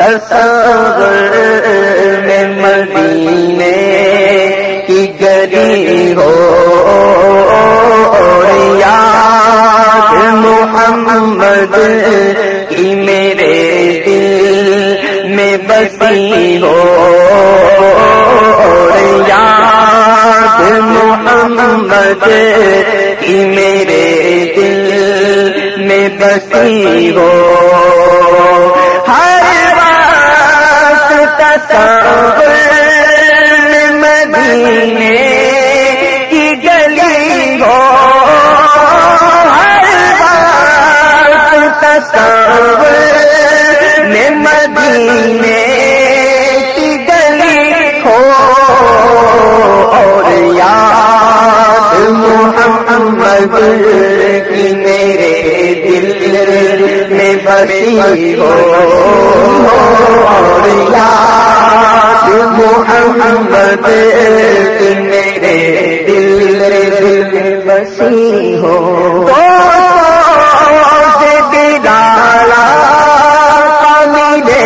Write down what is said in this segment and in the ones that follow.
تصور میں مدینے کی گلی ہو اور یاد محمد کی میرے دل میں بسی ہو اور یاد محمد کی میرے دل میں بسی ہو تصور مدینے کی گلی ہو ہر بات تصور مدینے کی گلی ہو اور یاد محمد کی میرے دل میں بسی ہو اور یاد محمد کی میرے دل میں بسی ہو ڈالا پانی دے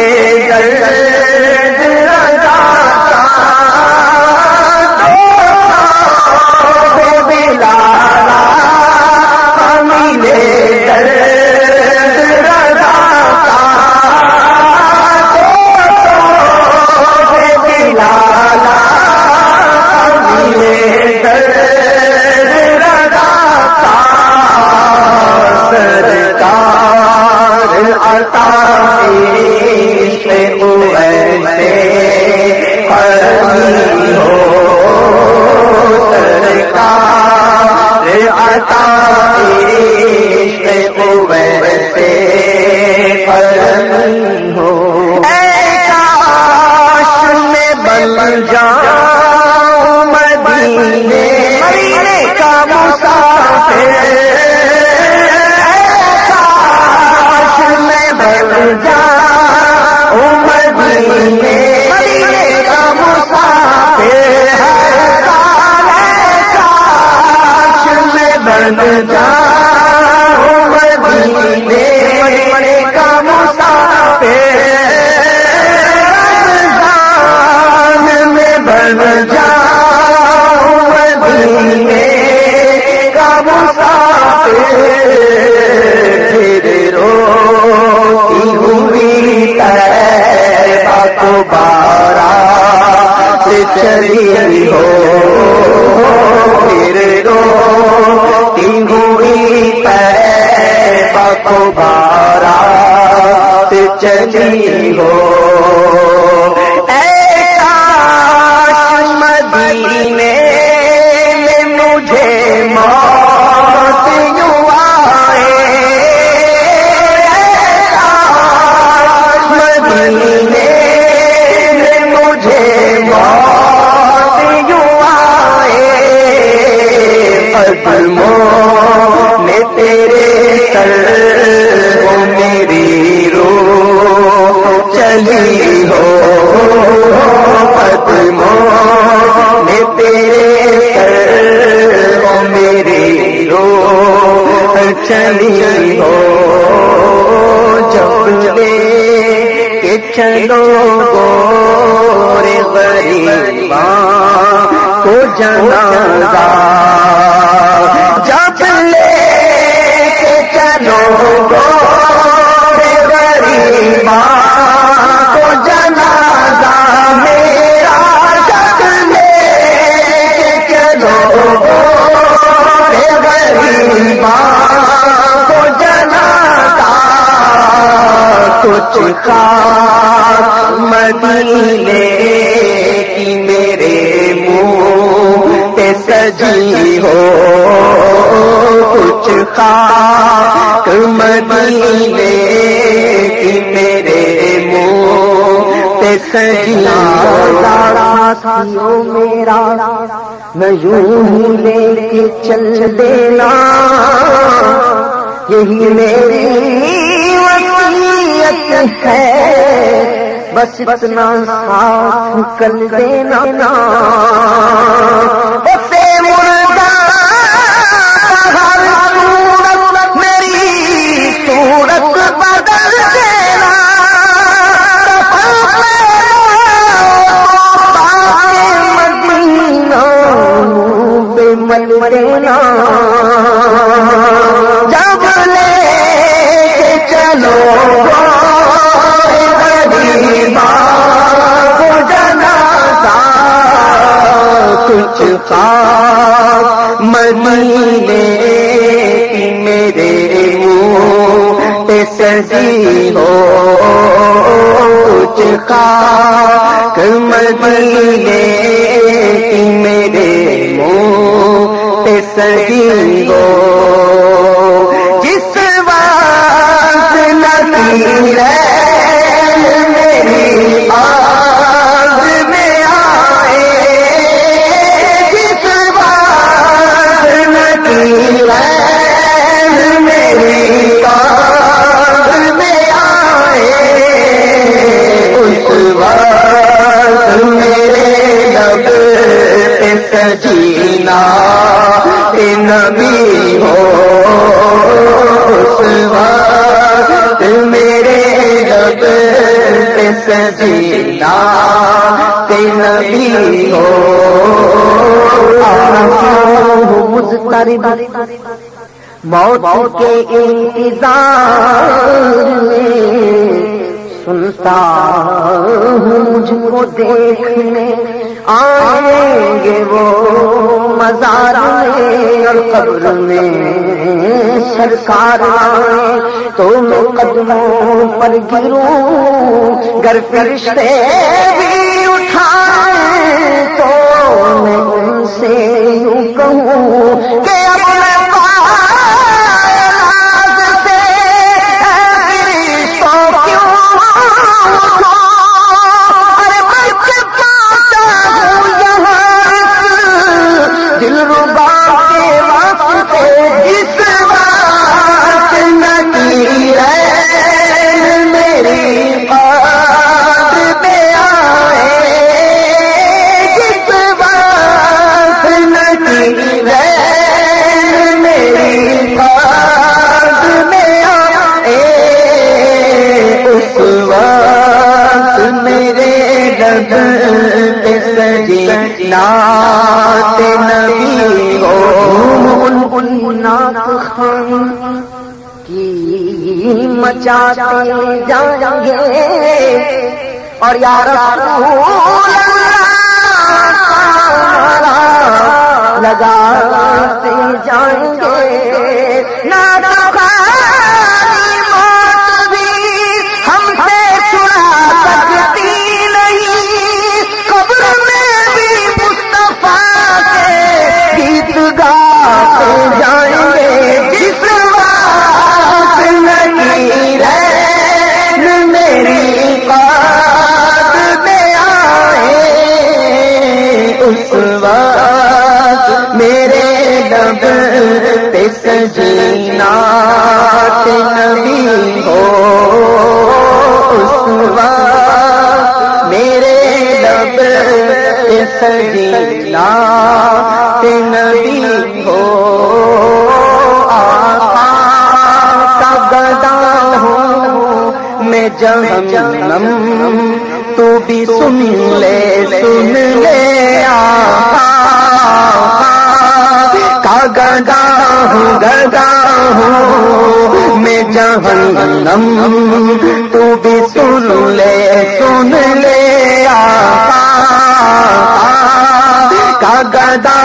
چلی ہو پھر روتی ہوئی طیبہ کو بارات چلی ہو اے کاش مدینے میں مجھے موت یوں آئے اے کاش مدینے میں مجھے موت قدموں میں تیرے سر وہ میری روح چلی ہو قدموں میں تیرے سر وہ میری روح چلی ہو جب لے کے چلو گورے غریباں کو جنازہ جب لے کے چلو گورے غریباں کو جنازہ میرا جب لے کے چلو گورے غریباں کو جنازہ کچھ خاک مدینے کی میرے منہ پہ سجی ہو کچھ خاک مدینے کی میرے منہ پہ سجی ہو ساتھیوں میرا نہ یوں ہی لے کے چل دینا یہی میری وصیت ہے بس اتنا ساتھ کر دینا اسے مردہ ہر صورت میری صورت بدل دینا سجی ہو کچھ خاک مدینے کی میرے منہ پہ سجی ہو جس وقت نبی میری آگ میں آئے جس وقت نبی میری آگ میں آئے اس وقت میرے لب پہ سجینا نبی ہو اس وقت میرے لب پہ سجینا نبی ہو مضطرب موت کے انتظار میں سنتا ہوں مجھ کو دیکھنے آئیں گے وہ مزار میں اور قبر میں سرکار آئیں تو میں قدموں پر گروں گر فرشتے بھی اٹھائیں تو میں ان سے یوں کہوں کہ اپنے نعت نبی ہو نعت خان کی مچاتے جائیں گے اور یا رسول اللہ لگاتے جائیں گے نعت خان موت بھی ہم سے چھڑا سکتی نہیں قبر میں بھی مصطفیٰ کے گیت گاتے جائیں گے جس وقت نبی رین میری بات میں آئے اس وقت میرے لب پہ سجینا نبی ہو اس وقت میرے لب پہ سجینا نبی ہو آقا کا گدا ہوں میں جہنم تو بھی سن لے آقا کا گدا ہوں میں جہنم تو بھی سن لے آقا کا گدا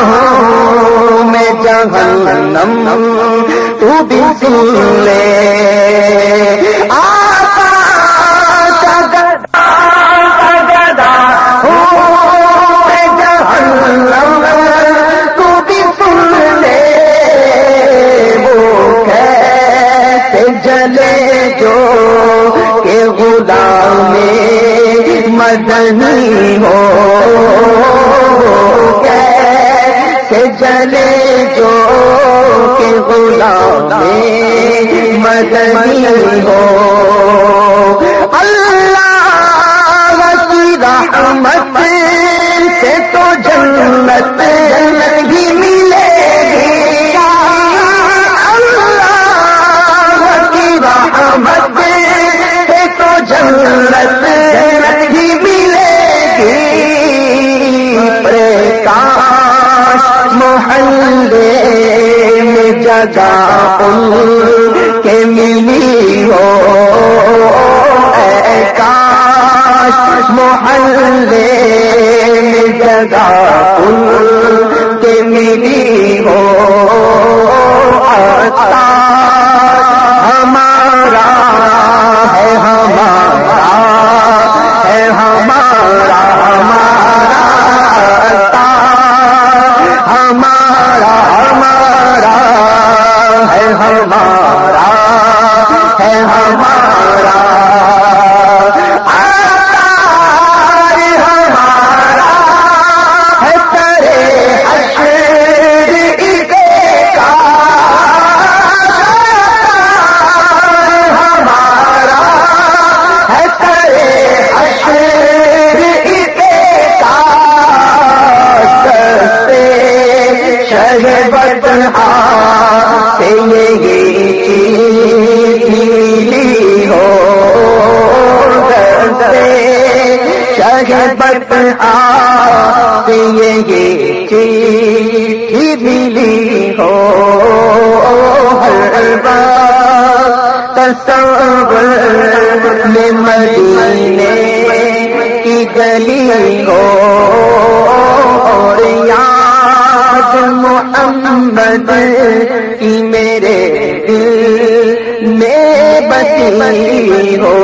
ہوں میں جہنم تو بھی سن لے آقا کا گدا ہوں میں جہنم تو بھی سن لے وہ کیسے جلے جو کہ غلام مدنی ہو کیسے جلے جو کہ غلام مدنی ہو اللہ کی رحمت سے تو جنت بھی ملے گی اللہ کی رحمت سے تو جنت بھی ملے گی پرکاش محلے میں جگہ ان کے ملی ہو اے کاش محلے میں جگہ ان کے ملی ہو شہ بطحا سے یہ چیٹھی ملی ہو ہر بار تصور میں مدینے کی گلی ہو اور یاد محمد کی میرے دل میں بسی ہو